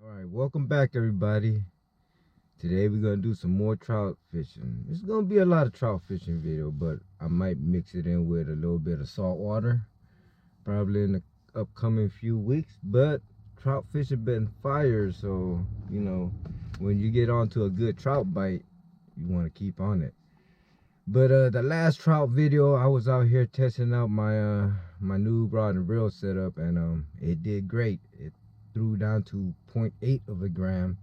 Alright, welcome back everybody. Today we're gonna do some more trout fishing. It's gonna be a lot of trout fishing video, but I might mix it in with a little bit of saltwater probably in the upcoming few weeks. But trout fishing been fire, so you know when you get onto a good trout bite, you want to keep on it. But the last trout video, I was out here testing out my my new rod and reel setup, and it did great. It threw down to 0.8 of a gram.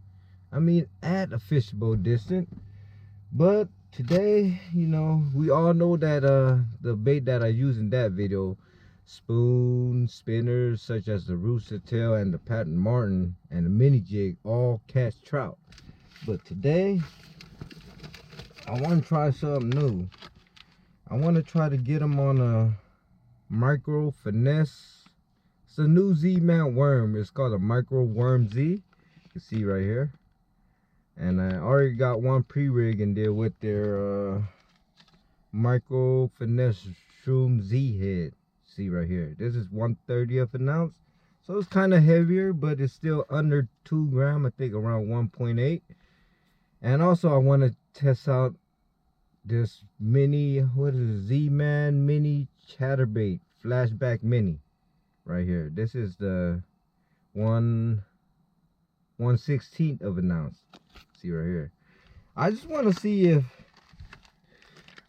I mean, at a fishable distance. But today, you know, we all know that the bait that I used in that video, spoon, spinners such as the rooster tail and the patent martin and the mini jig, all catch trout. But today I want to try something new. I want to try to get them on a micro finesse. It's a new Z-Man worm. It's called a micro WormZ. You can see right here. And I already got one pre-rig in there with their micro finesse shroom Z head. See right here. This is 1/30 of an ounce. So it's kind of heavier, but it's still under 2 grams. I think around 1.8. And also I want to test out this mini, what is it, Z-Man mini Chatterbait Flashback mini right here. This is the 1/16 of an ounce. See right here. I just want to see if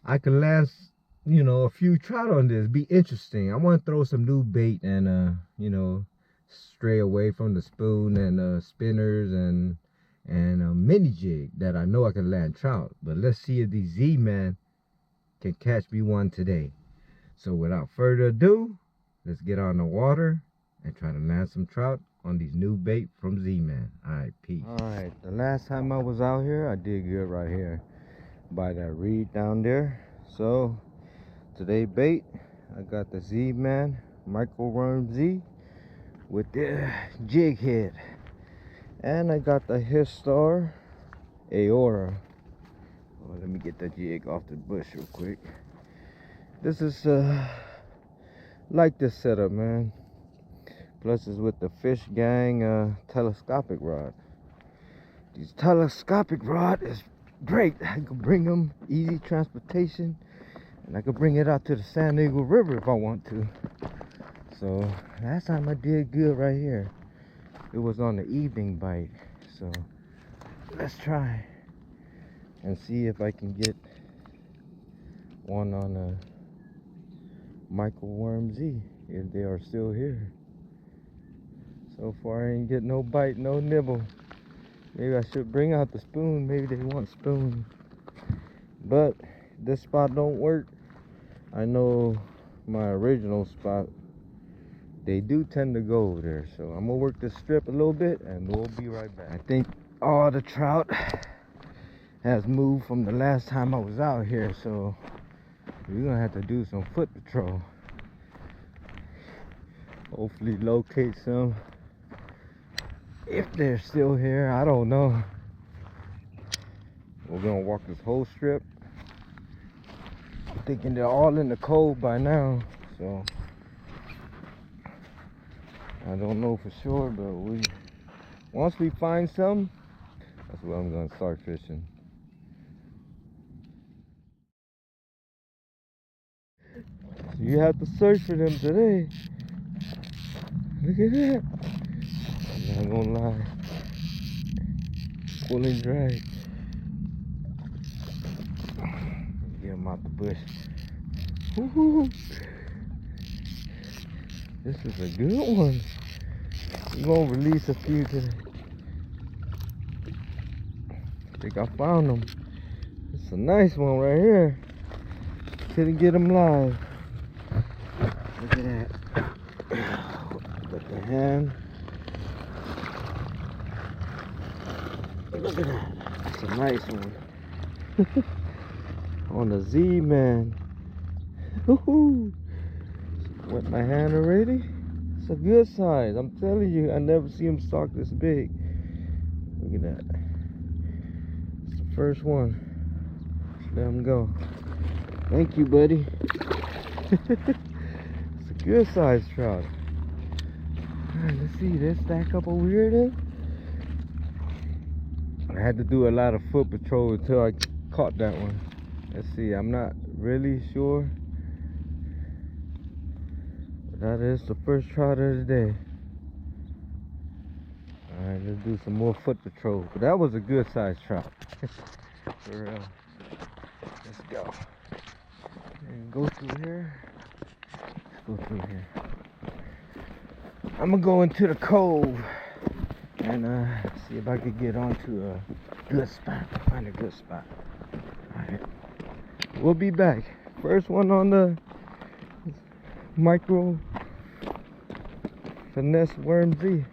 I can last, you know, a few trout on this. Be interesting. I want to throw some new bait and you know, stray away from the spoon and spinners and a mini jig that I know I can land trout. But let's see if these Z-Man can catch me one today. So without further ado, let's get on the water and try to land some trout on these new bait from Z-Man. Alright, peace. Alright, the last time I was out here, I did good right here by that reed down there. So today bait, I got the Z-Man micro WormZ with the jig head. And I got the Histar Aurora. Oh, let me get the jig off the bush real quick. This is like this setup, man. Plus it's with the FishGang telescopic rod. These telescopic rod is great. I can bring them easy transportation, and I can bring it out to the San Diego River if I want to. So last time I did good right here. It was on the evening bite, so let's try and see if I can get one on a micro WormZ if they are still here. So far I ain't get no bite, no nibble. Maybe I should bring out the spoon. Maybe they want spoon, but this spot don't work. I know my original spot, they do tend to go over there. So I'm gonna work this strip a little bit and we'll be right back. I think all the trout has moved from the last time I was out here, so we're gonna have to do some foot patrol. Hopefully locate some. If they're still here, I don't know. We're gonna walk this whole strip. I'm thinking they're all in the cove by now, so I don't know for sure, but once we find some, that's where I'm gonna start fishing. You have to search for them today. Look at that. I'm not gonna lie. Pulling drag. Get them out the bush. Woohoo! This is a good one. We're gonna release a few today. I think I found them. It's a nice one right here. Couldn't get them live. Look at that. Got the hand. Look at that. It's a nice one. On the Z-Man. Woohoo! Wet my hand already. It's a good size. I'm telling you, I never see them stock this big. Look at that. It's the first one. Let him go. Thank you, buddy. It's a good size trout. Alright, let's see. Let's stack up over here then. I had to do a lot of foot patrol until I caught that one. Let's see, I'm not really sure. But that is the first trout of the day. Alright, let's do some more foot patrol. But that was a good sized trout. For real. Let's go. And go through here. Let's go through here. I'm gonna go into the cove and see if I can get onto a good spot. Find a good spot. Alright. We'll be back. First one on the micro finesse WormZ.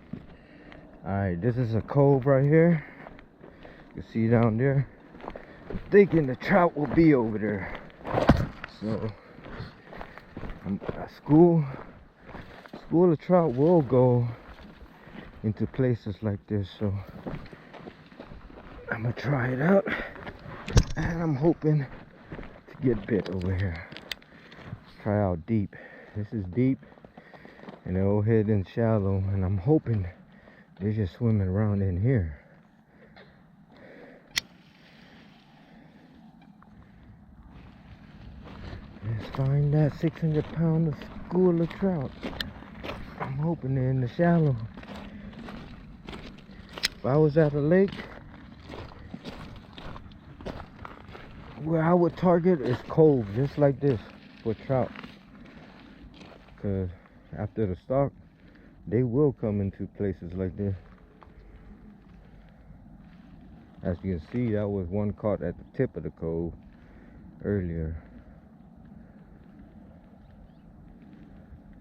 Alright, this is a cove right here. You can see down there. I'm thinking the trout will be over there. So a school of trout will go into places like this, so I'm gonna try it out, and I'm hoping to get bit over here. Let's try out deep. This is deep and they're all hidden shallow, and I'm hoping they're just swimming around in here. Let's find that 600-pounder school of trout. I'm hoping they're in the shallow. If I was at a lake, where I would target is cove, just like this, for trout. Because after the stock, they will come into places like this. As you can see, that was one caught at the tip of the cove earlier.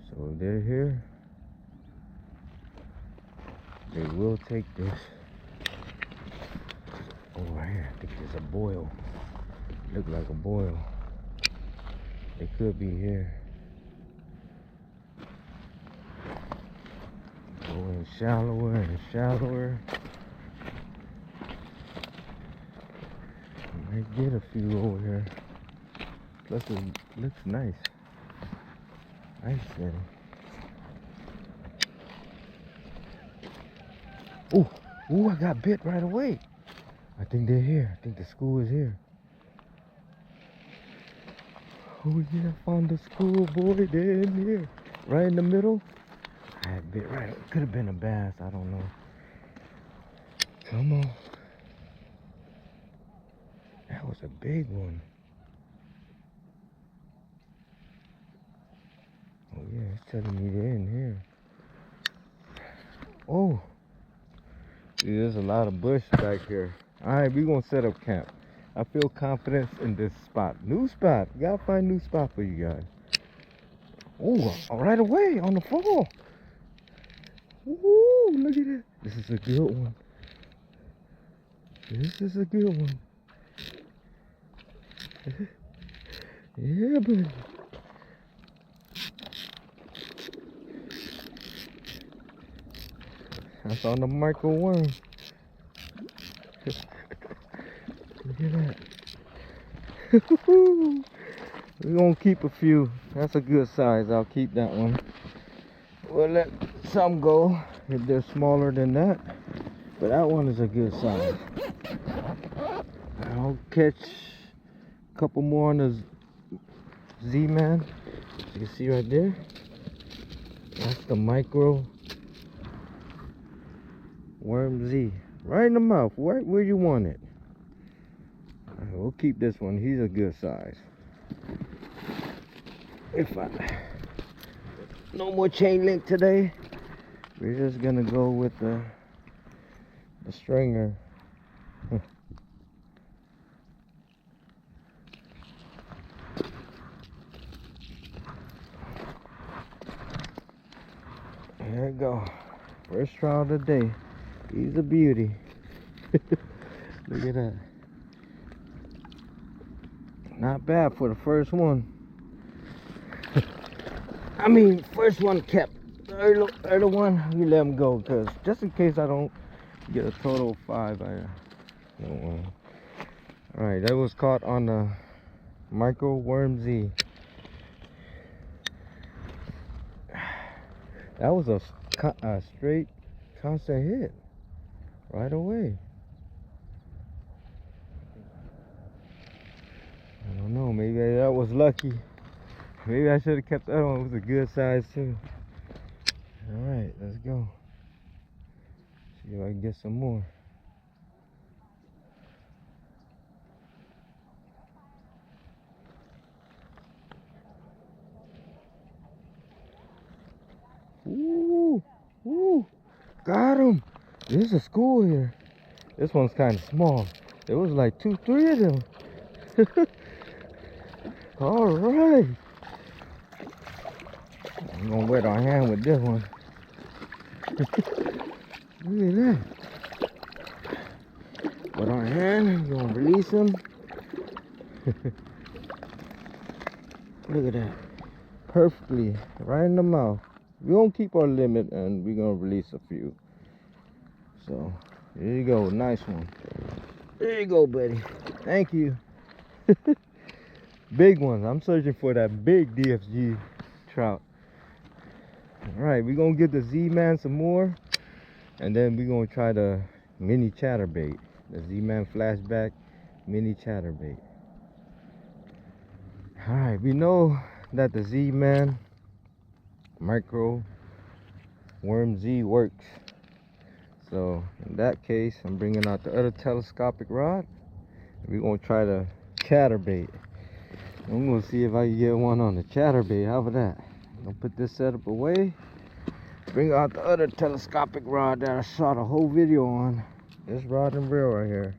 So if they're here, they will take this. Over here, I think there's a boil. Look like a boil. They could be here. Going shallower and shallower. I might get a few over here. Plus it looks nice. Nice setting. Ooh, I got bit right away. I think they're here. I think the school is here. Oh yeah, I found the school, boy. They're in here. Right in the middle. I had bit right. It could have been a bass. I don't know. Come on. That was a big one. Oh yeah, it's telling me they're in here. Oh. See, there's a lot of bush back here. Alright, we're gonna set up camp. I feel confidence in this spot. New spot. We gotta find a new spot for you guys. Oh, right away on the fall. Ooh, look at that. This is a good one. This is a good one. Yeah, buddy. That's on the micro worm. Look at that. We're gonna keep a few. That's a good size. I'll keep that one. We'll let some go if they're smaller than that. But that one is a good size. I'll catch a couple more on the Z-Man. You can see right there. That's the micro WormZ. Right in the mouth, right where you want it. Right, we'll keep this one. He's a good size. No more chain link today. We're just gonna go with the stringer. There we go. First trout of the day. He's a beauty. Look at that. Not bad for the first one. I mean, first one kept. The other one, we let him go, because just in case I don't get a total of 5, I don't want. Alright, that was caught on the micro WormZ. That was a straight constant hit right away. lucky. Maybe I should have kept that one. It was a good size too. Alright, let's go. See if I can get some more. Ooh, ooh, got him. There's a school here. This one's kind of small. There was like 2, 3 of them. All right. I'm gonna wet our hand with this one. Look at that. Wet our hand. You're gonna release them. Look at that. Perfectly. Right in the mouth. We're gonna keep our limit and we're gonna release a few. So, there you go. Nice one. There you go, buddy. Thank you. Big ones. I'm searching for that big DFG trout. Alright, we're gonna give the Z-Man some more. And then we're gonna try the mini chatterbait. The Z-Man Flashback mini chatterbait. Alright, we know that the Z-Man micro WormZ works. So in that case, I'm bringing out the other telescopic rod. We're gonna try the chatterbait. I'm gonna see if I can get one on the chatterbait. How about that? I'm gonna put this setup away. Bring out the other telescopic rod that I shot a whole video on. This rod and reel right here.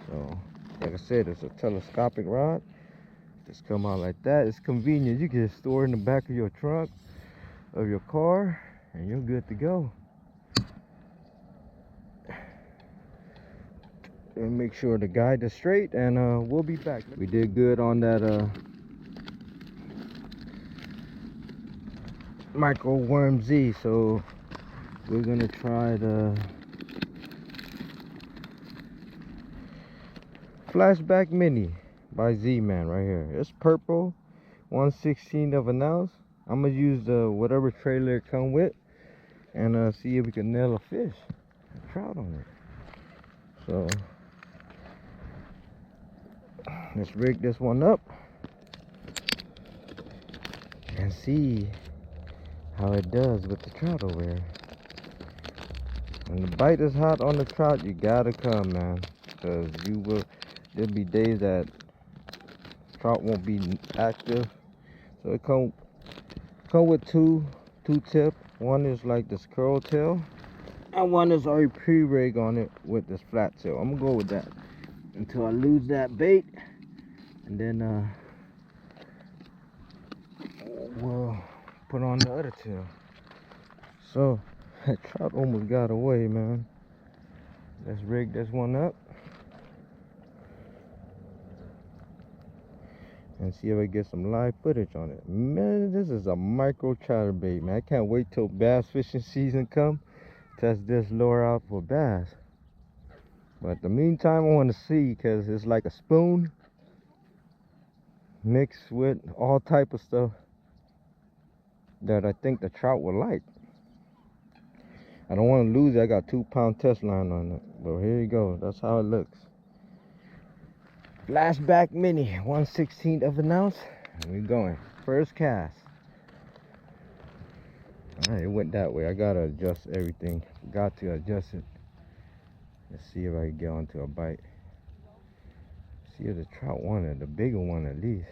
So, like I said, it's a telescopic rod. Just come out like that. It's convenient. You can store it in the back of your trunk of your car, and you're good to go. And make sure the guide is straight, and we'll be back. We did good on that micro WormZ, so we're gonna try the Flashback Mini by Z-Man right here. It's purple, 1/16 of an ounce. I'm gonna use the whatever trailer it come with, and see if we can nail a fish, a trout on it. So let's rig this one up and see how it does with the trout over here. When the bite is hot on the trout, you gotta come, man, because there'll be days that trout won't be active. So it come with two tip. One is like this curl tail, and one is already pre-rig on it with this flat tail. I'm gonna go with that until I lose that bait, and then we'll put on the other tail. So that trout almost got away, man. Let's rig this one up and see if I get some live footage on it. Man, this is a micro chatterbait, man. I can't wait till bass fishing season come. Test this lure out for bass. But in the meantime, I want to see, because it's like a spoon mixed with all type of stuff that I think the trout will like. I don't want to lose it. I got 2-pound test line on it. But here you go. That's how it looks. Flashback Mini, 1/16 of an ounce. And we're going. First cast. Alright, it went that way. I gotta adjust everything. Got to adjust it. Let's see if I can get onto a bite. See if the trout wanted, the bigger one at least.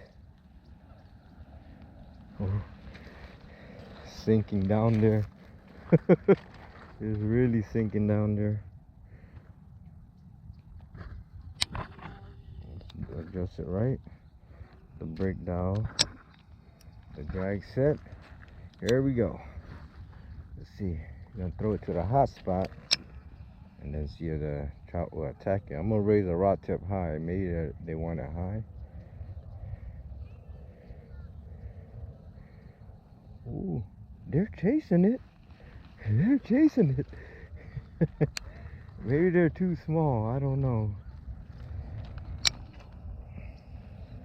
Oh. Sinking down there. It's really sinking down there. Let's adjust it right. The brake dial. The drag set. Here we go. Let's see. I'm gonna throw it to the hot spot and then see if the trout will attack it. I'm gonna raise the rod tip high. Maybe they want it high. Ooh, they're chasing it. They're chasing it. Maybe they're too small. I don't know.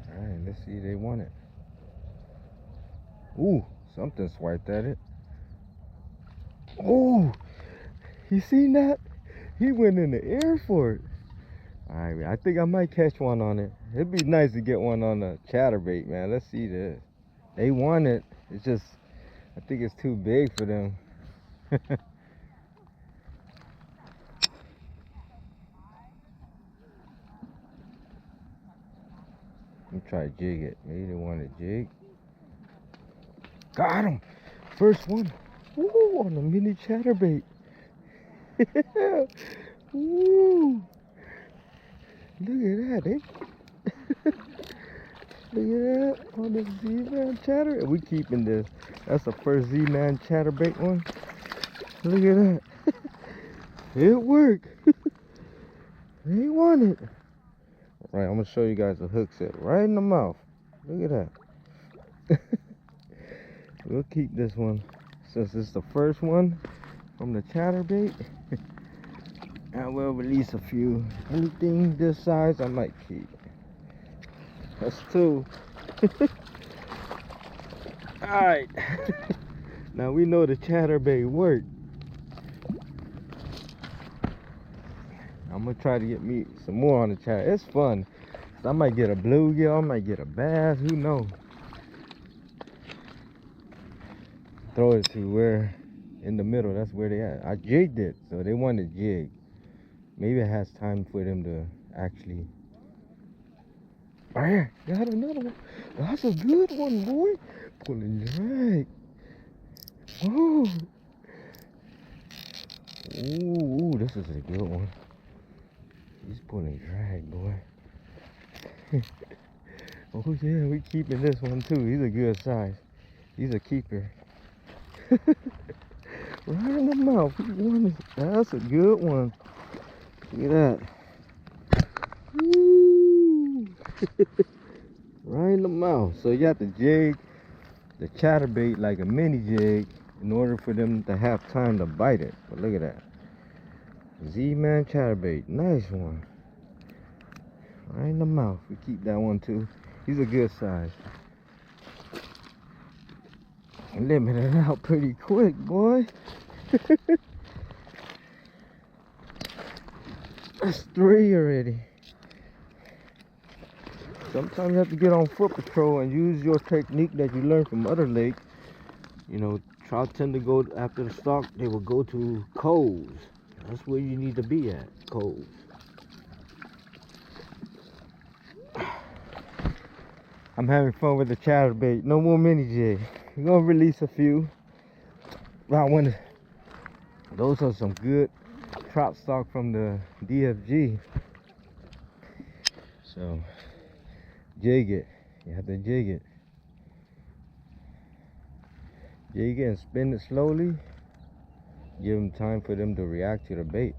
Alright, let's see if they want it. Ooh, something swiped at it. Oh, you seen that? He went in the air for it. Alright, I think I might catch one on it. It'd be nice to get one on a chatterbait, man. Let's see this. They want it. It's just, I think it's too big for them. Let me try to jig it. Maybe they want to jig. Got him! First one. Ooh, on a mini chatterbait. Ooh. Look at that, eh? Look at that on the Z-Man chatter. We keeping this. That's the first Z-Man chatterbait one. Look at that. It worked. They want it. Alright, I'm gonna show you guys the hook set right in the mouth. Look at that. We'll keep this one since it's the first one from the chatterbait. I will release a few. Anything this size I might keep. That's two. Alright. Now we know the chatterbait worked. I'm gonna try to get me some more on the chatter. It's fun. I might get a bluegill, I might get a bass, who knows? Throw it to where in the middle, that's where they at. I jigged it, so they want to jig. Maybe it has time for them to actually. Right here, got another one. That's a good one, boy. Pulling drag. Oh. Ooh, this is a good one. He's pulling drag, boy. Oh yeah, we keeping this one too. He's a good size. He's a keeper. Right in the mouth. That's a good one. Look at that. Woo. Right in the mouth. So you have to jig the chatterbait like a mini jig in order for them to have time to bite it. But look at that. Z-Man chatterbait. Nice one. Right in the mouth. We keep that one too. He's a good size. Limit it out pretty quick, boy. That's 3 already. Sometimes you have to get on foot patrol and use your technique that you learned from other lakes. You know, trout tend to go after the stock. They will go to coves. That's where you need to be at, coves. I'm having fun with the chatterbait. No more mini jig. We're gonna release a few. Those are some good trout stock from the DFG. So jig it. You have to jig it. Jig it and spin it slowly. Give them time for them to react to the bait.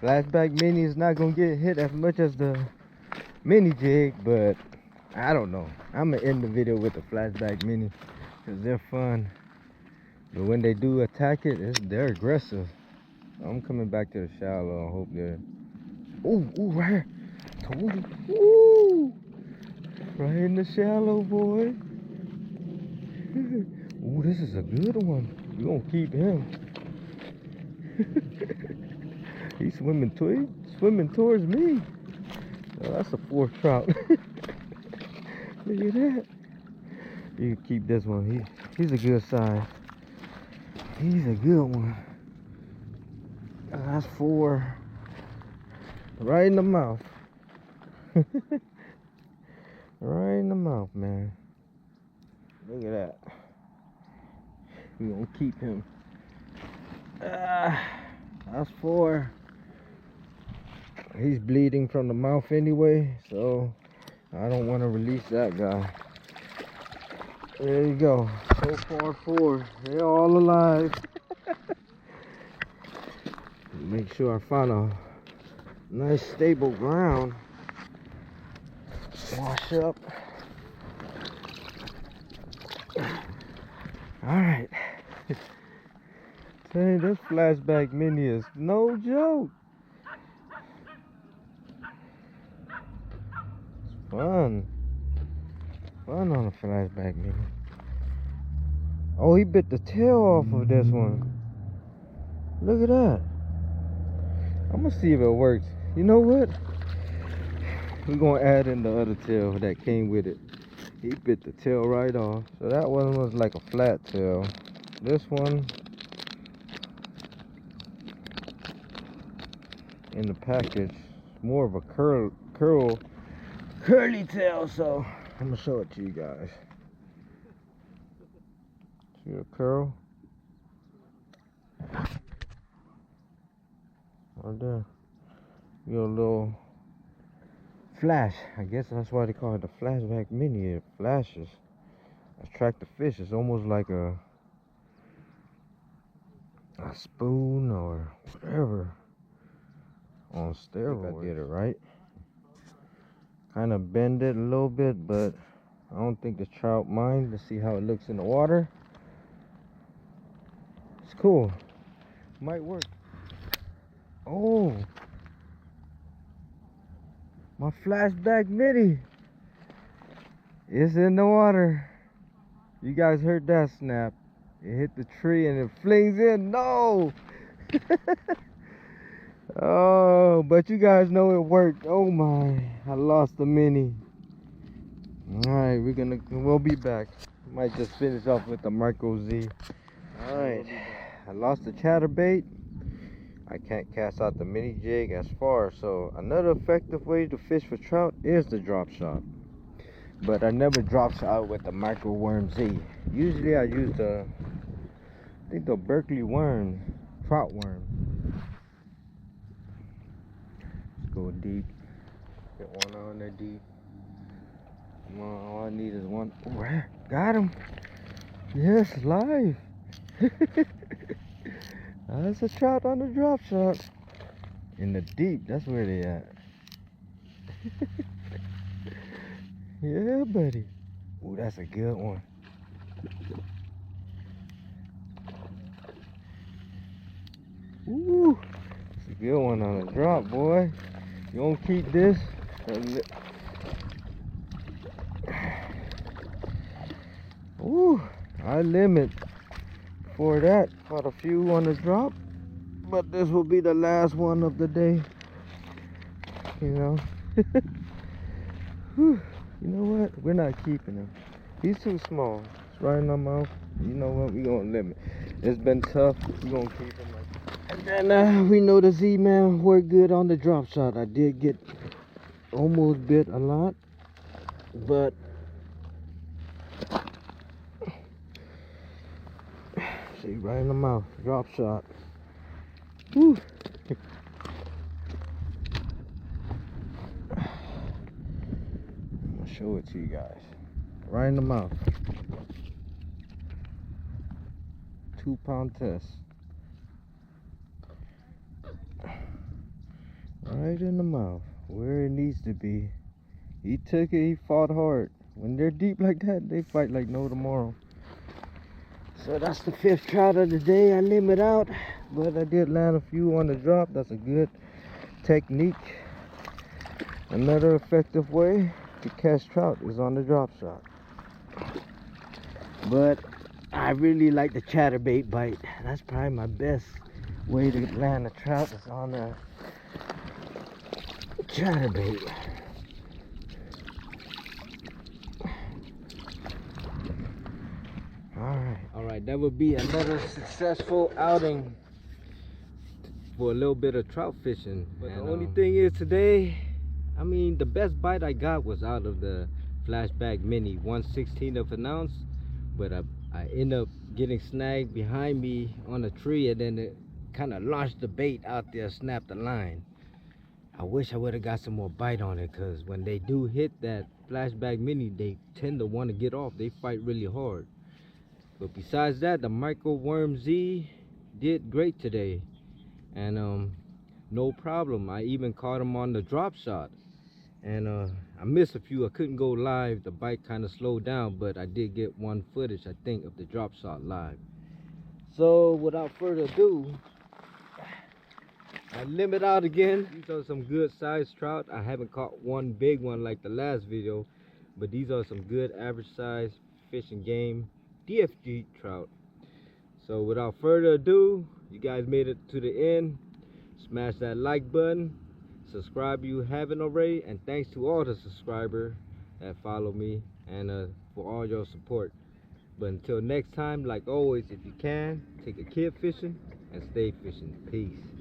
Flashback mini is not gonna get hit as much as the mini jig, but I don't know. I'm gonna end the video with the flashback mini because they're fun. But when they do attack it, they're aggressive. I'm coming back to the shallow. I hope they're. Ooh, right here. Told you. Ooh, right in the shallow, boy. Ooh, this is a good one. We're gonna keep him. He's swimming towards me. Oh, that's a 4th trout. Look at that. You can keep this one. He's a good size. He's a good one. That's 4. Right in the mouth. Right in the mouth, man. Look at that. We're gonna keep him. That's 4. He's bleeding from the mouth anyway, so I don't want to release that guy. There you go. So far 4. They're all alive. Make sure I find a nice stable ground. Wash up. Alright. Hey, this flashback mini is no joke. It's fun. Fun on a flashback mini. Oh, he bit the tail off of this one. Look at that. I'm gonna see if it works. You know what? We're gonna add in the other tail that came with it. He bit the tail right off. So that one was like a flat tail. This one in the package, more of a curly tail. So I'm gonna show it to you guys. See the curl? Right there. You got a little flash. I guess that's why they call it the Flashback Mini. It flashes. Attract the fish. It's almost like a spoon or whatever on steroids. I think I did it right. Kind of bend it a little bit, but I don't think the trout mind. Let's see how it looks in the water. It's cool. Might work. Oh, my Flashback Mini is in the water. You guys heard that snap. It hit the tree and it flings in. No! Oh, but you guys know it worked. Oh my, I lost the Mini. Alright, we'll be back. Might just finish off with the Micro Z. Alright, I lost the chatterbait. I can't cast out the mini jig as far, so another effective way to fish for trout is the drop shot. But I never drop shot with the Micro WormZ. Usually I use the Berkeley worm, trout worm. Let's go deep. Get one on there deep. Come on, all I need is one. Oh, got him. Yes, live. That's a trout on the drop shot. In the deep, that's where they at. Yeah, buddy. Oh, that's a good one. Ooh, that's a good one on the drop, boy. You won't keep this. Ooh, I limit. For that, caught a few on the drop, but this will be the last one of the day. You know. Whew. You know what? We're not keeping him. He's too small. It's right in our mouth. You know what? We're gonna limit. It's been tough. We're gonna keep him like that. And then we know the Z-Man worked good on the drop shot. I did get almost bit a lot, but see, right in the mouth, drop shot. Woo. I'm gonna show it to you guys. Right in the mouth. 2-pound test. Right in the mouth, where it needs to be. He took it, he fought hard. When they're deep like that, they fight like no tomorrow. So that's the 5th trout of the day. I limit out, but I did land a few on the drop. That's a good technique. Another effective way to catch trout is on the drop shot. But I really like the chatterbait bite. That's probably my best way to land a trout is on a chatterbait. Alright, that would be another successful outing for a little bit of trout fishing. But the only thing is today, I mean, the best bite I got was out of the Flashback Mini, 1/16 of an ounce. But I ended up getting snagged behind me on a tree, and then it kind of launched the bait out there, snapped the line. I wish I would have got some more bite on it, because when they do hit that Flashback Mini, they tend to want to get off. They fight really hard. But besides that, the Micro WormZ did great today, and no problem. I even caught him on the drop shot, and I missed a few. I couldn't go live. The bite kind of slowed down, but I did get one footage, I think, of the drop shot live. So without further ado, I limit out again. These are some good sized trout. I haven't caught one big one like the last video, but these are some good average size fish and game DFG trout. So without further ado, you guys made it to the end. Smash that like button, Subscribe if you haven't already, and thanks to all the subscribers that follow me and for all your support. But until next time, like always, if you can, take a kid fishing and stay fishing. Peace.